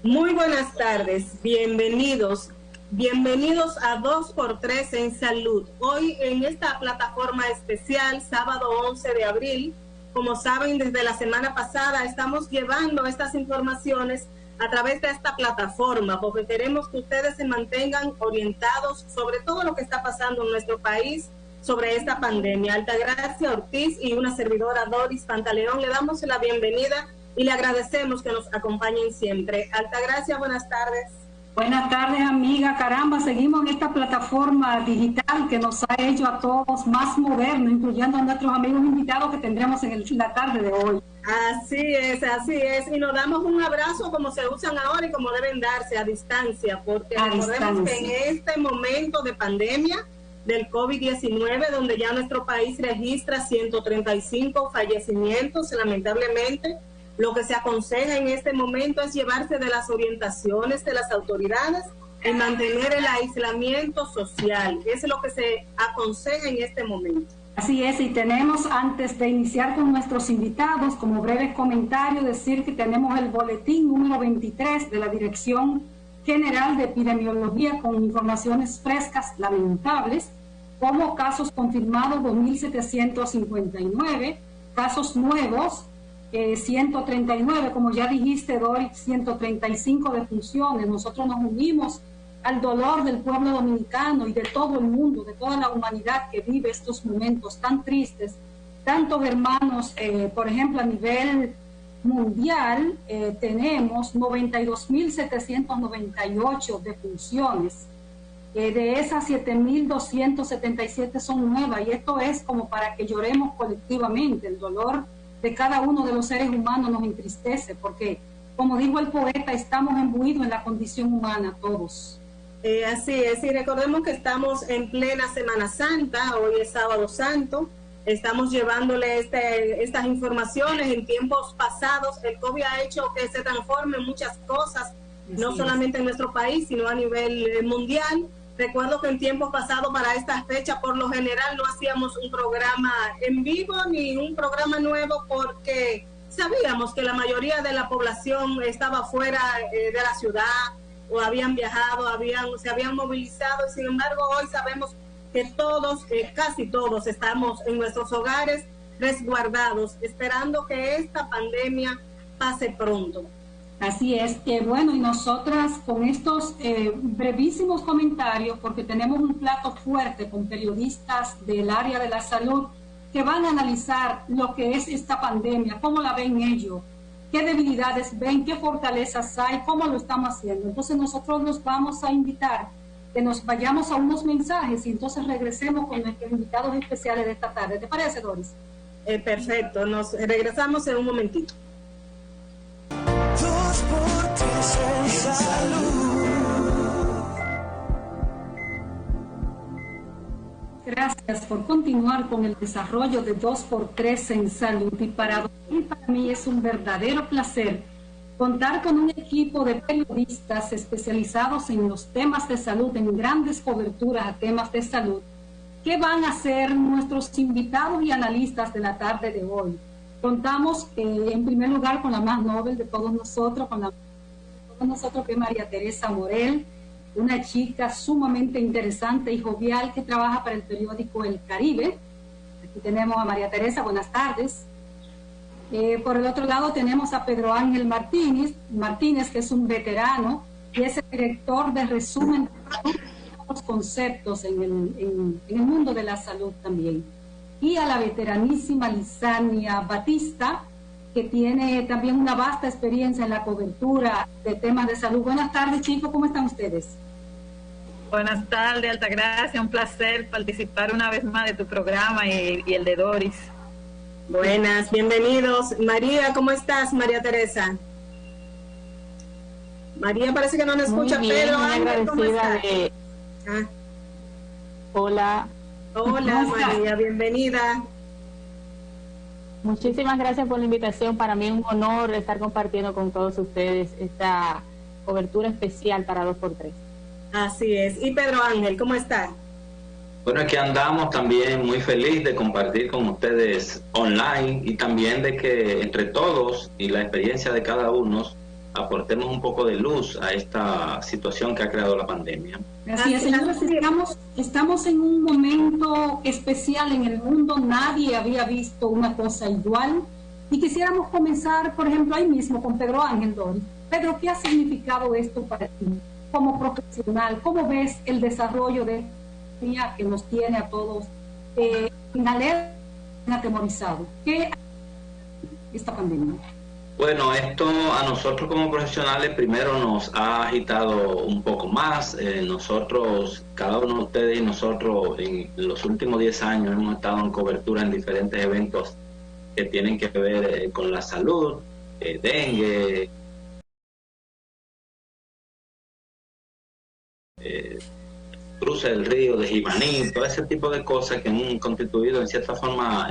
Muy buenas tardes, bienvenidos a 2x3 en Salud. Hoy en esta plataforma especial, sábado 11 de abril, como saben, desde la semana pasada estamos llevando estas informaciones a través de esta plataforma, porque queremos que ustedes se mantengan orientados sobre todo lo que está pasando en nuestro país, sobre esta pandemia. Altagracia Ortiz y una servidora, Doris Pantaleón, le damos la bienvenida y le agradecemos que nos acompañen siempre. Altagracia, buenas tardes. Buenas tardes, amiga. Caramba, seguimos en esta plataforma digital que nos ha hecho a todos más modernos, incluyendo a nuestros amigos invitados que tendremos en la tarde de hoy. Así es. Y nos damos un abrazo como se usan ahora y como deben darse, a distancia, porque recordemos que en este momento de pandemia del COVID-19, donde ya nuestro país registra 135 fallecimientos, lamentablemente, lo que se aconseja en este momento es llevarse de las orientaciones de las autoridades y mantener el aislamiento social. Eso es lo que se aconseja en este momento. Así es, y tenemos, antes de iniciar con nuestros invitados, como breve comentario, decir que tenemos el boletín número 23 de la Dirección General de Epidemiología con informaciones frescas lamentables, como casos confirmados 2.759, casos nuevos 139, como ya dijiste, Doris, 135 defunciones. Nosotros nos unimos al dolor del pueblo dominicano y de todo el mundo, de toda la humanidad que vive estos momentos tan tristes. Tantos hermanos, por ejemplo, a nivel mundial, tenemos 92.798 defunciones. De esas 7.277 son nuevas, y esto es como para que lloremos colectivamente. El dolor de cada uno de los seres humanos nos entristece, porque, como dijo el poeta, estamos imbuidos en la condición humana todos. Así es, y recordemos que estamos en plena Semana Santa, hoy es Sábado Santo, estamos llevándole estas informaciones. En tiempos pasados el COVID ha hecho que se transformen muchas cosas, no solamente en nuestro país, sino a nivel mundial. Recuerdo que en tiempos pasados, para esta fecha, por lo general no hacíamos un programa en vivo ni un programa nuevo, porque sabíamos que la mayoría de la población estaba fuera de la ciudad, o habían viajado, se habían movilizado, y sin embargo hoy sabemos que todos, casi todos, estamos en nuestros hogares resguardados, esperando que esta pandemia pase pronto. Así es, bueno, y nosotras con estos brevísimos comentarios, porque tenemos un plato fuerte con periodistas del área de la salud que van a analizar lo que es esta pandemia, cómo la ven ellos, qué debilidades ven, qué fortalezas hay, cómo lo estamos haciendo. Entonces nosotros los vamos a invitar que nos vayamos a unos mensajes y entonces regresemos con nuestros invitados especiales de esta tarde. ¿Te parece, Doris? Perfecto, nos regresamos en un momentito. 2x3 en Salud. Gracias por continuar con el desarrollo de 2x3 en Salud. Y para mí es un verdadero placer contar con un equipo de periodistas especializados en los temas de salud, en grandes coberturas a temas de salud, que van a ser nuestros invitados y analistas de la tarde de hoy. Contamos en primer lugar con la más noble de todos nosotros, que es María Teresa Morel, una chica sumamente interesante y jovial que trabaja para el periódico El Caribe. Aquí tenemos a María Teresa, buenas tardes. Por el otro lado tenemos a Pedro Ángel Martínez, que es un veterano y es el director de resumen de los conceptos en el mundo de la salud también. Y a la veteranísima Lizania Batista, que tiene también una vasta experiencia en la cobertura de temas de salud. Buenas tardes, chicos, ¿cómo están ustedes? Buenas tardes, Altagracia, un placer participar una vez más de tu programa y el de Doris. Buenas, bienvenidos. María, ¿cómo estás, María Teresa? María parece que no nos escucha, pero Ángel, ¿cómo estás? Hola. Hola, María, bienvenida. Muchísimas gracias por la invitación. Para mí es un honor estar compartiendo con todos ustedes esta cobertura especial para 2x3. Así es. Y Pedro Ángel, ¿cómo está? Bueno, aquí andamos también muy feliz de compartir con ustedes online y también de que entre todos y la experiencia de cada uno aportemos un poco de luz a esta situación que ha creado la pandemia. Así es, señores, estamos en un momento especial en el mundo, nadie había visto una cosa igual, y quisiéramos comenzar, por ejemplo, ahí mismo con Pedro Ángel Doris. Pedro, ¿qué ha significado esto para ti como profesional? ¿Cómo ves el desarrollo de esta que nos tiene a todos en alerta, atemorizados? ¿Qué esta pandemia? Bueno, esto a nosotros como profesionales primero nos ha agitado un poco más. Nosotros, cada uno de ustedes y nosotros en los últimos 10 años hemos estado en cobertura en diferentes eventos que tienen que ver con la salud, dengue, cruce del río de Jimaní, todo ese tipo de cosas que han constituido en cierta forma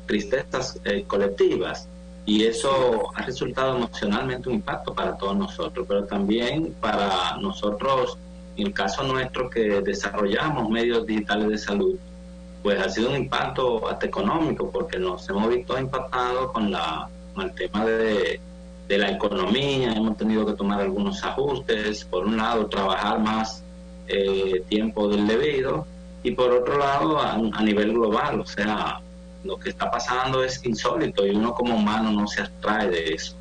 tristezas colectivas, y eso ha resultado emocionalmente un impacto para todos nosotros, pero también para nosotros, en el caso nuestro que desarrollamos medios digitales de salud, pues ha sido un impacto hasta económico, porque nos hemos visto impactados con el tema de la economía. Hemos tenido que tomar algunos ajustes, por un lado trabajar más tiempo del debido, y por otro lado a nivel global, o sea, lo que está pasando es insólito y uno como humano no se abstrae de eso.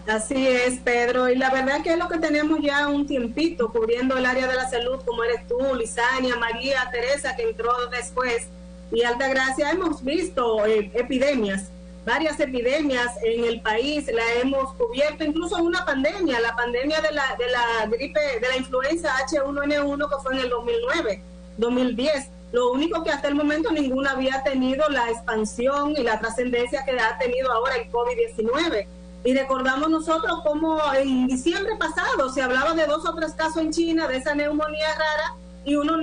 Así es, Pedro, y la verdad que es lo que tenemos ya un tiempito cubriendo el área de la salud, como eres tú, Lisania, María, Teresa, que entró después, y Altagracia. Hemos visto epidemias, varias epidemias en el país, la hemos cubierto, incluso una pandemia, la pandemia de la gripe, de la influenza H1N1, que fue en el 2009, 2010. Lo único que hasta el momento ninguna había tenido la expansión y la trascendencia que ha tenido ahora el COVID-19. Y recordamos nosotros cómo en diciembre pasado se hablaba de 2 o 3 casos en China de esa neumonía rara, y uno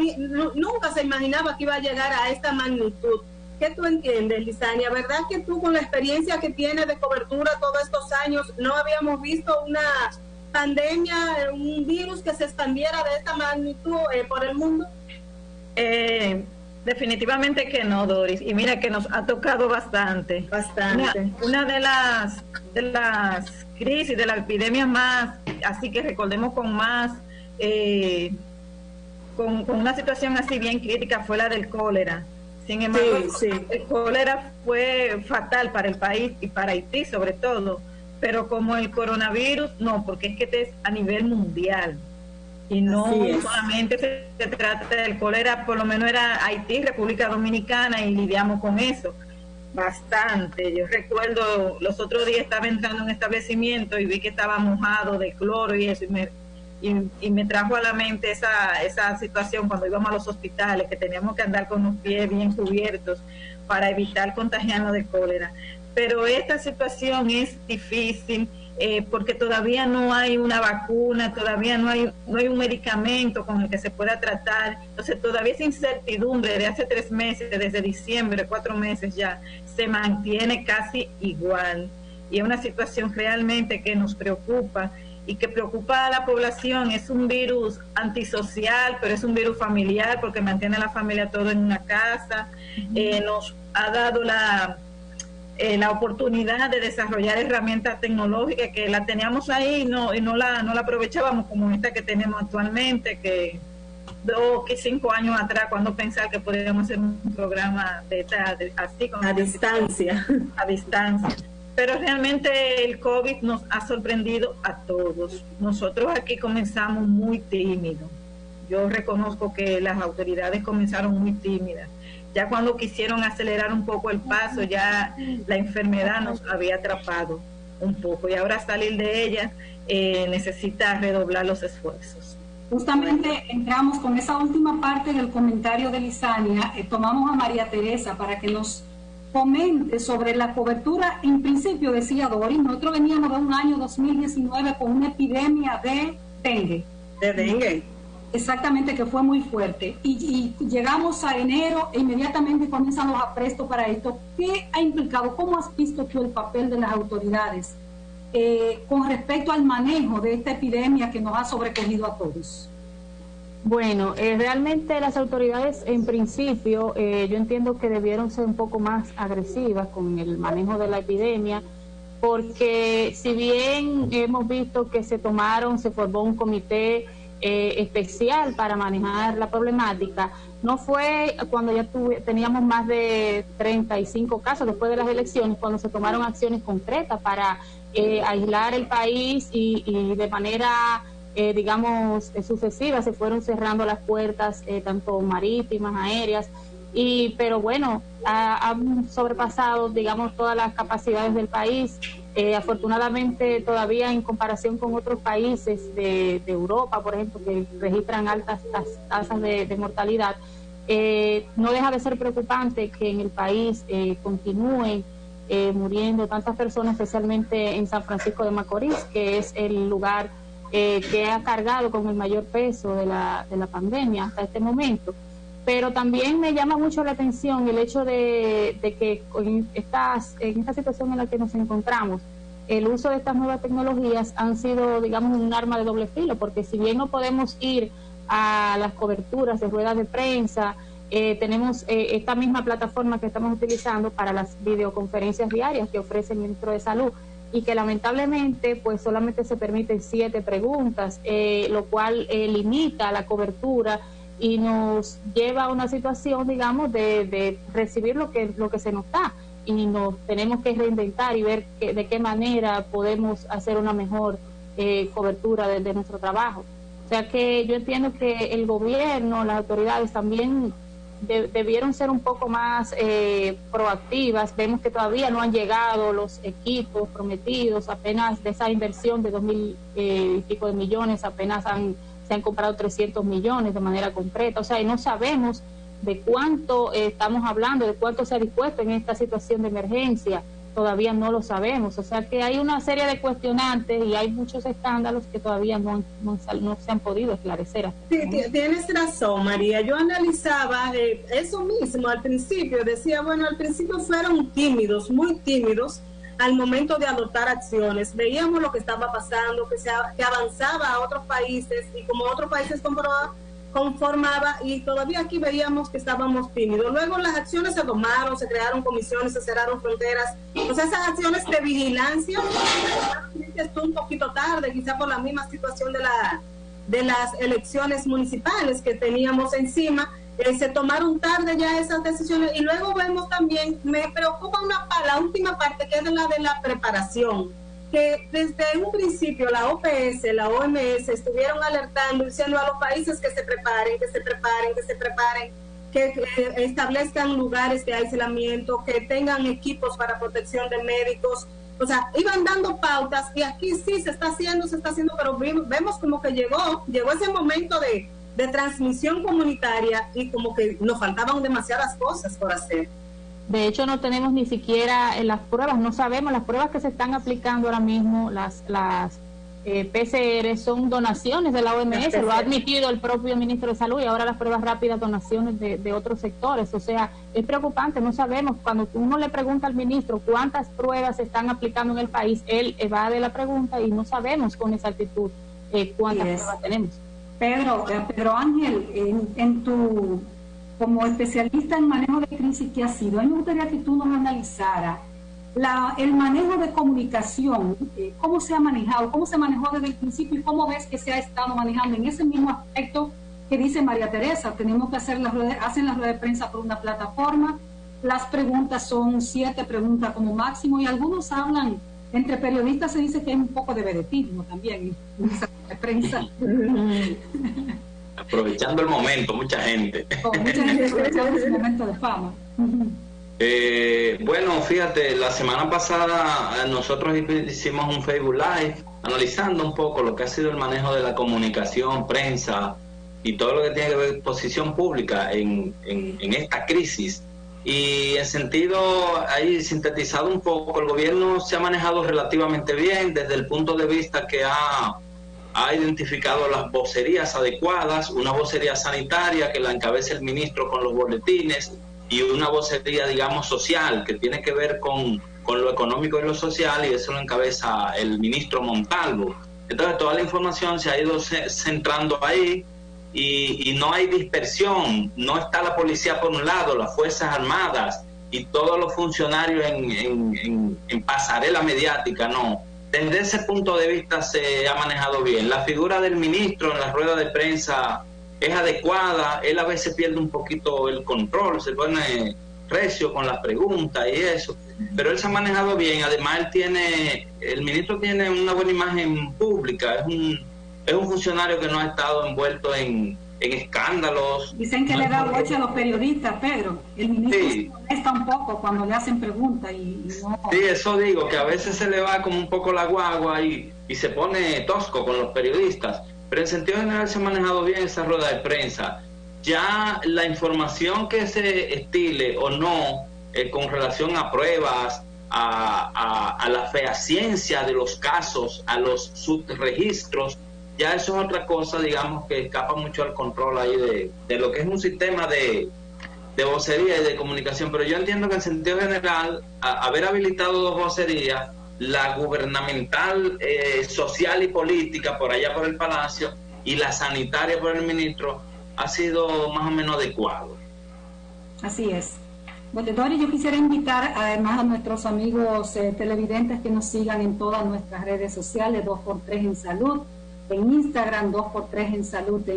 nunca se imaginaba que iba a llegar a esta magnitud. ¿Qué tú entiendes, Lisania? ¿Verdad que tú, con la experiencia que tienes de cobertura todos estos años, no habíamos visto una pandemia, un virus que se expandiera de esta magnitud por el mundo? Definitivamente que no, Doris, y mira que nos ha tocado bastante. Una de las crisis, de las epidemias más, así que recordemos con más, con una situación así bien crítica, fue la del cólera. Sin embargo, el cólera fue fatal para el país y para Haití sobre todo, pero como el coronavirus, no, porque es que es a nivel mundial. Y no solamente se trata del cólera, por lo menos era Haití, República Dominicana, y lidiamos con eso bastante. Yo recuerdo, los otros días estaba entrando en un establecimiento y vi que estaba mojado de cloro y eso, y me trajo a la mente esa situación cuando íbamos a los hospitales, que teníamos que andar con los pies bien cubiertos para evitar contagiarnos de cólera. Pero esta situación es difícil, porque todavía no hay una vacuna, todavía no hay un medicamento con el que se pueda tratar. Entonces todavía esa incertidumbre de hace 3 meses, desde diciembre, 4 meses ya, se mantiene casi igual, y es una situación realmente que nos preocupa y que preocupa a la población. Es un virus antisocial, pero es un virus familiar, porque mantiene a la familia todo en una casa. Nos ha dado la oportunidad de desarrollar herramientas tecnológicas que la teníamos ahí y no la aprovechábamos, como esta que tenemos actualmente, que 2 o 5 años atrás, cuando pensar que podríamos hacer un programa así con a distancia. Pero realmente el COVID nos ha sorprendido a todos. Nosotros aquí comenzamos muy tímidos. Yo reconozco que las autoridades comenzaron muy tímidas. Ya cuando quisieron acelerar un poco el paso, ya la enfermedad nos había atrapado un poco, y ahora salir de ella necesita redoblar los esfuerzos. Justamente entramos con esa última parte del comentario de Lisania. Tomamos a María Teresa para que nos comente sobre la cobertura. En principio, decía Doris, nosotros veníamos de un año 2019 con una epidemia de dengue. De dengue. Exactamente, que fue muy fuerte. Y llegamos a enero e inmediatamente comienzan los aprestos para esto. ¿Qué ha implicado? ¿Cómo has visto tú el papel de las autoridades con respecto al manejo de esta epidemia que nos ha sobrecogido a todos? Bueno, realmente las autoridades en principio, yo entiendo que debieron ser un poco más agresivas con el manejo de la epidemia, porque si bien hemos visto que se formó un comité especial para manejar la problemática, no fue cuando ya teníamos más de 35 casos después de las elecciones, cuando se tomaron acciones concretas para aislar el país y de manera, digamos, sucesiva se fueron cerrando las puertas, tanto marítimas, aéreas, pero bueno, han sobrepasado, digamos, todas las capacidades del país. Afortunadamente todavía en comparación con otros países de Europa, por ejemplo, que registran altas tasas de mortalidad, no deja de ser preocupante que en el país continúen muriendo tantas personas, especialmente en San Francisco de Macorís, que es el lugar que ha cargado con el mayor peso de la pandemia hasta este momento. Pero también me llama mucho la atención el hecho de que en esta situación en la que nos encontramos, el uso de estas nuevas tecnologías han sido, digamos, un arma de doble filo, porque si bien no podemos ir a las coberturas de ruedas de prensa, tenemos esta misma plataforma que estamos utilizando para las videoconferencias diarias que ofrece el Ministro de Salud, y que lamentablemente pues solamente se permiten 7 preguntas, lo cual limita la cobertura y nos lleva a una situación, digamos, de recibir lo que se nos da, y nos tenemos que reinventar y ver de qué manera podemos hacer una mejor cobertura de nuestro trabajo. O sea que yo entiendo que el gobierno, las autoridades también debieron ser un poco más proactivas. Vemos que todavía no han llegado los equipos prometidos, apenas de esa inversión de 2.000 y pico de millones, apenas se han comprado 300 millones de manera concreta, o sea, y no sabemos de cuánto estamos hablando, de cuánto se ha dispuesto en esta situación de emergencia, todavía no lo sabemos, o sea que hay una serie de cuestionantes y hay muchos escándalos que todavía no se han podido esclarecer. Sí, tienes razón, María, yo analizaba eso mismo al principio, decía, bueno, al principio fueron tímidos, muy tímidos, al momento de adoptar acciones. Veíamos lo que estaba pasando, que avanzaba a otros países, y como otros países conformaba, y todavía aquí veíamos que estábamos tímidos. Luego las acciones se tomaron, se crearon comisiones, se cerraron fronteras. O sea, esas acciones de vigilancia estuvo un poquito tarde, quizá por la misma situación de las elecciones municipales que teníamos encima. Se tomaron tarde ya esas decisiones, y luego vemos también, me preocupa la última parte, que es la de la preparación, que desde un principio la OPS, la OMS estuvieron alertando, diciendo a los países que se preparen, que establezcan lugares de aislamiento, que tengan equipos para protección de médicos. O sea, iban dando pautas, y aquí sí se está haciendo, pero vemos como que llegó ese momento de transmisión comunitaria, y como que nos faltaban demasiadas cosas por hacer. De hecho, no tenemos ni siquiera las pruebas, no sabemos, las pruebas que se están aplicando ahora mismo, las PCR, son donaciones de la OMS, lo ha admitido el propio ministro de Salud, y ahora las pruebas rápidas, donaciones de otros sectores. O sea, es preocupante, no sabemos. Cuando uno le pregunta al ministro cuántas pruebas se están aplicando en el país, él evade la pregunta y no sabemos con exactitud cuántas pruebas tenemos. Pedro Ángel, en tu como especialista en manejo de crisis que has sido, a mí me gustaría que tú nos analizaras el manejo de comunicación, cómo se ha manejado, cómo se manejó desde el principio, y cómo ves que se ha estado manejando en ese mismo aspecto que dice María Teresa. Tenemos que hacen las ruedas de prensa por una plataforma, las preguntas son 7 preguntas como máximo, y algunos hablan, entre periodistas se dice que hay un poco de vedetismo también en esa prensa. Aprovechando el momento, mucha gente aprovechando ese momento de fama. Bueno, fíjate, la semana pasada nosotros hicimos un Facebook Live analizando un poco lo que ha sido el manejo de la comunicación, prensa y todo lo que tiene que ver posición pública en esta crisis. Y en sentido, ahí sintetizado un poco, el gobierno se ha manejado relativamente bien desde el punto de vista que ha identificado las vocerías adecuadas, una vocería sanitaria que la encabeza el ministro con los boletines, y una vocería, digamos, social, que tiene que ver con lo económico y lo social, y eso lo encabeza el ministro Montalvo. Entonces toda la información se ha ido centrando ahí, y no hay dispersión, no está la policía por un lado, las Fuerzas Armadas, y todos los funcionarios en pasarela mediática, no. Desde ese punto de vista se ha manejado bien. La figura del ministro en la rueda de prensa es adecuada, él a veces pierde un poquito el control, se pone recio con las preguntas y eso, pero él se ha manejado bien. Además el ministro tiene una buena imagen pública, es un funcionario que no ha estado envuelto en escándalos. Dicen que no le da boche a los periodistas, Pedro. El ministro sí. se molesta un poco cuando le hacen preguntas y no... Sí, eso digo, que a veces se le va como un poco la guagua y se pone tosco con los periodistas, pero en sentido general se ha manejado bien esa rueda de prensa. Ya la información que se estile o no con relación a pruebas, a la fehaciencia de los casos, a los subregistros, ya eso es otra cosa, digamos, que escapa mucho al control ahí de lo que es un sistema de vocería y de comunicación. Pero yo entiendo que en sentido general, haber habilitado 2 vocerías, la gubernamental, social y política por allá por el Palacio y la sanitaria por el ministro, ha sido más o menos adecuado. Así es. Bueno, Dori, yo quisiera invitar además a nuestros amigos televidentes que nos sigan en todas nuestras redes sociales, 2x3 en Salud, en Instagram, 2x3 en Salud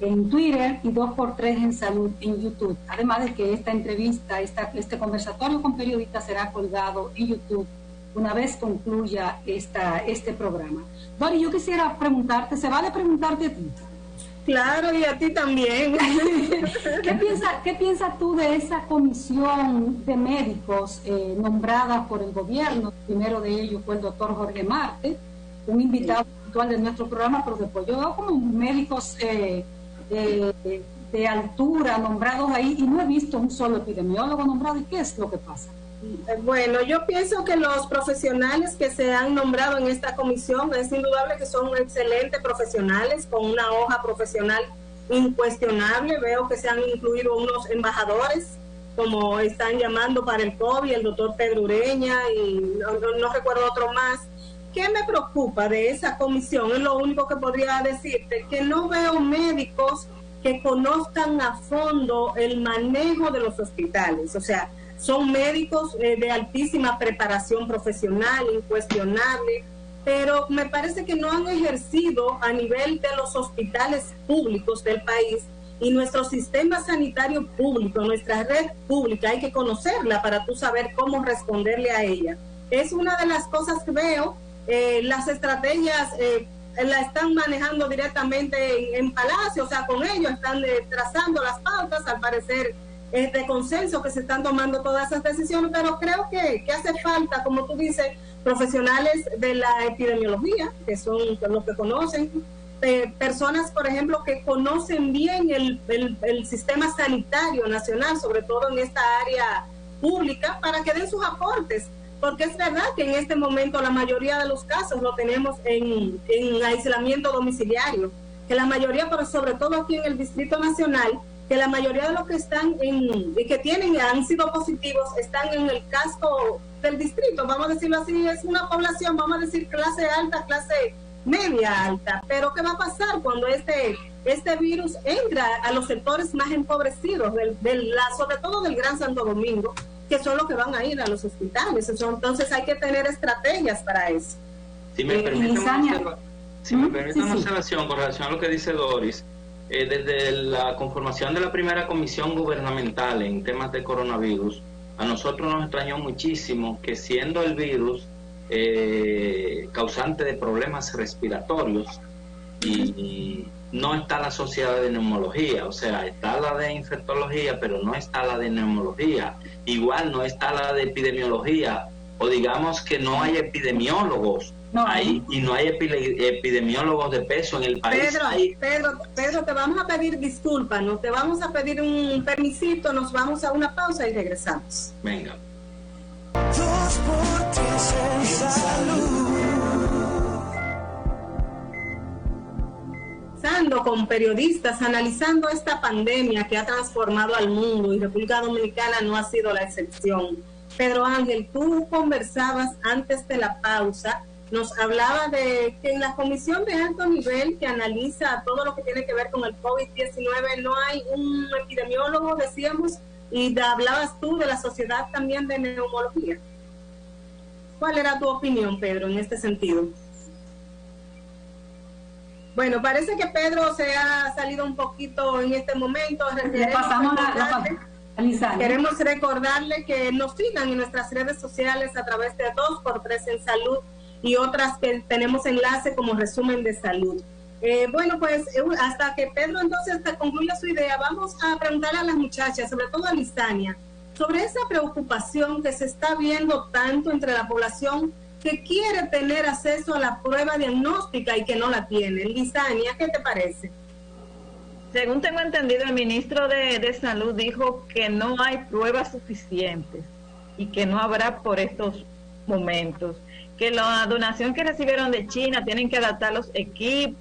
en Twitter y 2x3 en Salud en YouTube. Además de que esta entrevista, este conversatorio con periodistas será colgado en YouTube una vez concluya este programa. Dori, yo quisiera preguntarte, ¿se vale preguntarte a ti? Claro, y a ti también. ¿Qué piensas tú de esa comisión de médicos nombrada por el gobierno? El primero de ellos fue el doctor Jorge Marte, un invitado actual de nuestro programa, pero después yo veo como médicos de altura nombrados ahí y no he visto un solo epidemiólogo nombrado. ¿Y qué es lo que pasa? Bueno, yo pienso que los profesionales que se han nombrado en esta comisión es indudable que son excelentes profesionales con una hoja profesional incuestionable. Veo que se han incluido unos embajadores, como están llamando para el COVID, el doctor Pedro Ureña y no recuerdo otro más. ¿Qué me preocupa de esa comisión? Es lo único que podría decirte, que no veo médicos que conozcan a fondo el manejo de los hospitales. O sea, son médicos de altísima preparación profesional, incuestionable, pero me parece que no han ejercido a nivel de los hospitales públicos del país y nuestro sistema sanitario público, nuestra red pública, hay que conocerla para tú saber cómo responderle a ella. Es una de las cosas que veo. Las estrategias la están manejando directamente en Palacio, o sea, con ellos están trazando las pautas, al parecer de consenso que se están tomando todas esas decisiones, pero creo que hace falta, como tú dices, profesionales de la epidemiología, que son los que conocen, personas, por ejemplo, que conocen bien el sistema sanitario nacional, sobre todo en esta área pública, para que den sus aportes, porque es verdad que en este momento la mayoría de los casos lo tenemos en aislamiento domiciliario, que la mayoría, pero sobre todo aquí en el Distrito Nacional, que la mayoría de los que están han sido positivos están en el casco del distrito, vamos a decirlo así, es una población, vamos a decir clase alta, clase media alta, pero ¿qué va a pasar cuando este virus entra a los sectores más empobrecidos, sobre todo del Gran Santo Domingo, que son los que van a ir a los hospitales? Entonces hay que tener estrategias para eso. Si me permiten una observación con relación a lo que dice Doris, desde la conformación de la primera comisión gubernamental en temas de coronavirus, a nosotros nos extrañó muchísimo que, siendo el virus causante de problemas respiratorios, y no está la sociedad de neumología, o sea, está la de infectología, pero no está la de neumología, igual no está la de epidemiología, o digamos que no hay epidemiólogos. Y no hay epidemiólogos de peso en el país. Pedro, te vamos a pedir disculpas, te vamos a pedir un permisito, nos vamos a una pausa y regresamos. Venga. 2x3 en Salud. Con periodistas analizando esta pandemia que ha transformado al mundo, y República Dominicana no ha sido la excepción. Pedro Ángel, tú conversabas antes de la pausa, nos hablaba de que en la comisión de alto nivel que analiza todo lo que tiene que ver con el COVID-19 no hay un epidemiólogo, decíamos, Y hablabas tú de la sociedad también de neumología. ¿Cuál era tu opinión, Pedro, en este sentido? Bueno, parece que Pedro se ha salido un poquito en este momento. Queremos recordarle que nos sigan en nuestras redes sociales a través de 2x3 en Salud y otras que tenemos enlace como Resumen de Salud. Bueno, pues hasta que Pedro entonces concluya su idea, vamos a preguntarle a las muchachas, sobre todo a Lizania, sobre esa preocupación que se está viendo tanto entre la población que quiere tener acceso a la prueba diagnóstica y que no la tiene. Lizania, ¿qué te parece? Según tengo entendido, el ministro de Salud dijo que no hay pruebas suficientes y que no habrá por estos momentos, que la donación que recibieron de China tienen que adaptar los equipos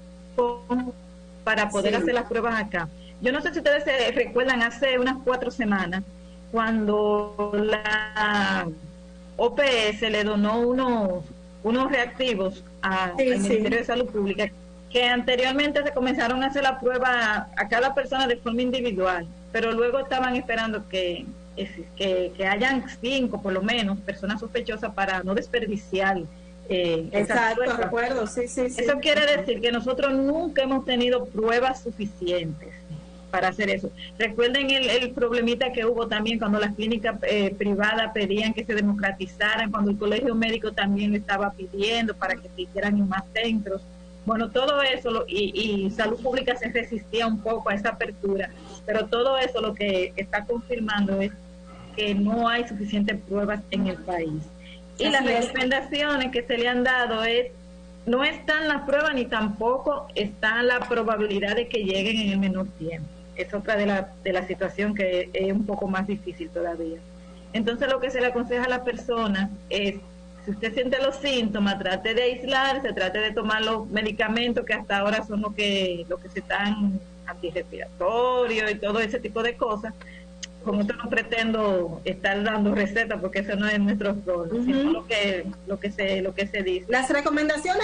para poder hacer las pruebas acá. Yo no sé si ustedes se recuerdan hace unas 4 semanas cuando la OPS le donó unos reactivos al Ministerio de Salud Pública, que anteriormente se comenzaron a hacer la prueba a cada persona de forma individual, pero luego estaban esperando que hayan 5 por lo menos personas sospechosas para no desperdiciar. Exacto, recuerdo, sí. Eso quiere decir que nosotros nunca hemos tenido pruebas suficientes para hacer eso. Recuerden el problemita que hubo también cuando las clínicas privadas pedían que se democratizaran, cuando el colegio médico también le estaba pidiendo para que se hicieran en más centros. Bueno, todo eso, y Salud Pública se resistía un poco a esa apertura, pero todo eso lo que está confirmando es que no hay suficientes pruebas en el país. Y las recomendaciones que se le han dado no están las pruebas ni tampoco está la probabilidad de que lleguen en el menor tiempo. Es otra de la situación que es un poco más difícil todavía. Entonces lo que se le aconseja a la persona es, si usted siente los síntomas, trate de aislarse, trate de tomar los medicamentos que hasta ahora son lo que se están antirrespiratorios y todo ese tipo de cosas. Con esto no pretendo estar dando recetas porque eso no es nuestro rol, sino lo que se dice. Las recomendaciones.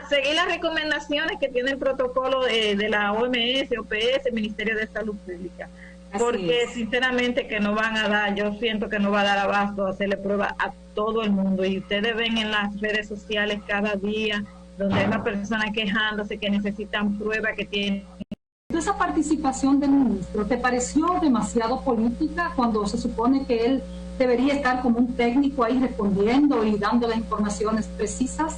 Seguir las recomendaciones que tiene el protocolo de la OMS, OPS, el Ministerio de Salud Pública. Porque sinceramente que no van a dar, yo siento que no va a dar abasto a hacerle prueba a todo el mundo. Y ustedes ven en las redes sociales cada día donde hay una persona quejándose que necesitan prueba, que tienen. Esa participación del ministro, ¿te pareció demasiado política cuando se supone que él debería estar como un técnico ahí respondiendo y dando las informaciones precisas?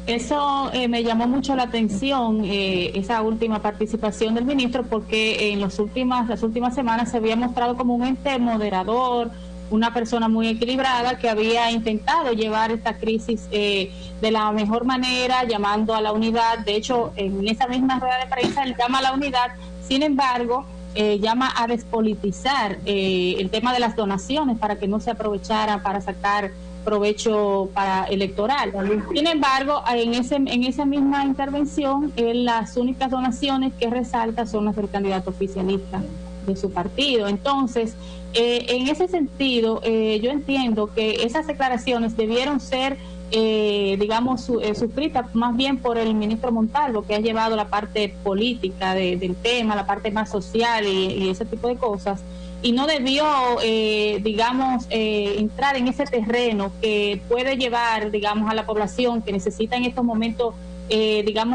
Eso me llamó mucho la atención, esa última participación del ministro, porque en las últimas semanas se había mostrado como un ente moderador, una persona muy equilibrada que había intentado llevar esta crisis de la mejor manera, llamando a la unidad. De hecho, en esa misma rueda de prensa él llama a la unidad, sin embargo, llama a despolitizar el tema de las donaciones para que no se aprovechara para sacar provecho electoral. Sin embargo, en esa misma intervención, las únicas donaciones que resalta son las del candidato oficialista de su partido. Entonces, en ese sentido, yo entiendo que esas declaraciones debieron ser, suscritas más bien por el ministro Montalvo, que ha llevado la parte política del tema, la parte más social y ese tipo de cosas, y no debió, entrar en ese terreno que puede llevar, a la población que necesita en estos momentos,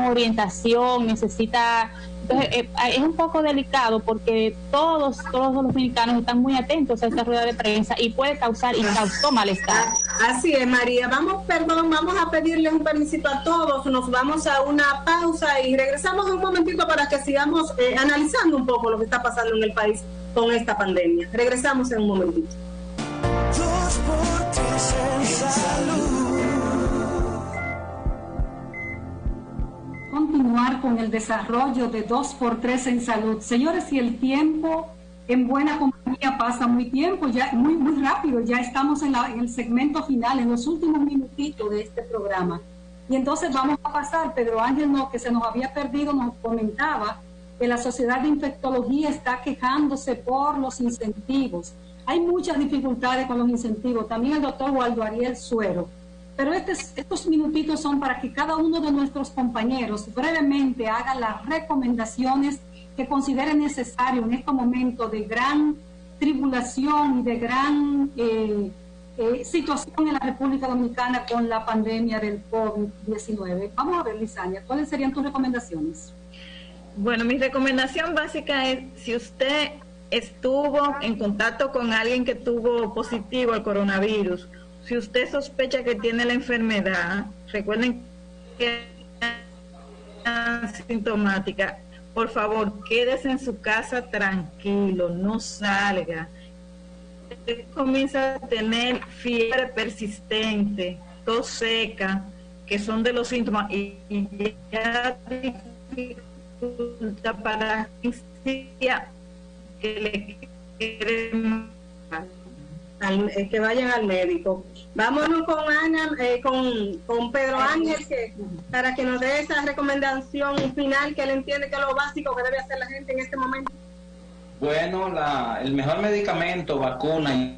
orientación, necesita. Entonces, es un poco delicado porque todos los dominicanos están muy atentos a esta rueda de prensa y puede causar y causó malestar. Así es, María. Vamos a pedirles un permisito a todos. Nos vamos a una pausa y regresamos en un momentito para que sigamos analizando un poco lo que está pasando en el país con esta pandemia. Regresamos en un momentito. 2x3 en salud. Continuar con el desarrollo de 2x3 en salud. Señores, si el tiempo en buena compañía pasa muy rápido, ya estamos en el segmento final, en los últimos minutitos de este programa. Y entonces vamos a pasar, Pedro Ángel, que se nos había perdido, nos comentaba que la Sociedad de Infectología está quejándose por los incentivos. Hay muchas dificultades con los incentivos, también el doctor Waldo Ariel Suero. Pero estos minutitos son para que cada uno de nuestros compañeros brevemente haga las recomendaciones que considere necesario en este momento de gran tribulación y de gran situación en la República Dominicana con la pandemia del COVID-19. Vamos a ver, Lisania, ¿cuáles serían tus recomendaciones? Bueno, mi recomendación básica es, si usted estuvo en contacto con alguien que tuvo positivo al coronavirus, si usted sospecha que tiene la enfermedad, recuerden que es asintomática, por favor, quédese en su casa tranquilo, no salga. Usted comienza a tener fiebre persistente, tos seca, que son de los síntomas, y ya dificulta para que le quede que vayan al médico. Vámonos con Ana, con Pedro Ángel, para que nos dé esa recomendación final que él entiende que es lo básico que debe hacer la gente en este momento. Bueno, el mejor medicamento, vacuna y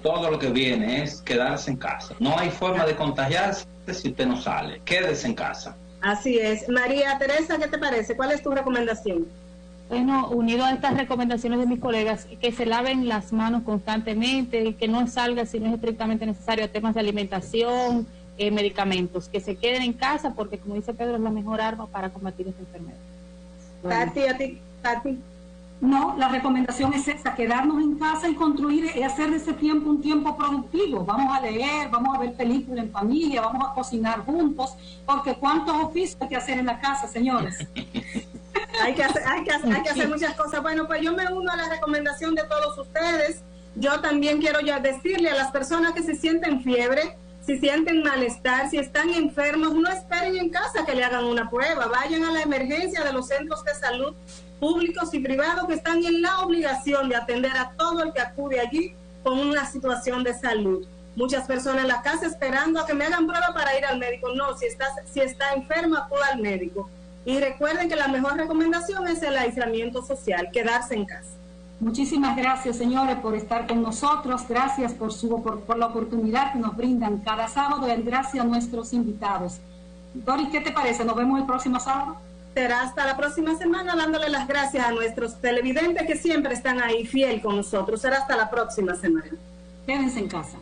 todo lo que viene es quedarse en casa. No hay forma de contagiarse si usted no sale. Quédese en casa. Así es. María Teresa, ¿qué te parece? ¿Cuál es tu recomendación? Bueno, unido a estas recomendaciones de mis colegas, que se laven las manos constantemente, que no salga si no es estrictamente necesario a temas de alimentación, medicamentos, que se queden en casa porque, como dice Pedro, es la mejor arma para combatir esta enfermedad. Bueno. Tati. No, la recomendación es esa, quedarnos en casa y construir y hacer de ese tiempo un tiempo productivo. Vamos a leer, vamos a ver películas en familia, vamos a cocinar juntos, porque ¿cuántos oficios hay que hacer en la casa, señores? Hay que hacer muchas cosas. Bueno, pues yo me uno a la recomendación de todos ustedes. Yo también quiero ya decirle a las personas que se sienten fiebre, si sienten malestar, si están enfermos, no esperen en casa que le hagan una prueba. Vayan a la emergencia de los centros de salud públicos y privados que están en la obligación de atender a todo el que acude allí con una situación de salud. Muchas personas en la casa esperando a que me hagan prueba para ir al médico. No, si está enferma, acuda al médico. Y recuerden que la mejor recomendación es el aislamiento social, quedarse en casa. Muchísimas gracias, señores, por estar con nosotros. Gracias por la oportunidad que nos brindan cada sábado. Y gracias a nuestros invitados. Doris, ¿qué te parece? ¿Nos vemos el próximo sábado? Será hasta la próxima semana, dándole las gracias a nuestros televidentes que siempre están ahí fiel con nosotros. Será hasta la próxima semana. Quédense en casa.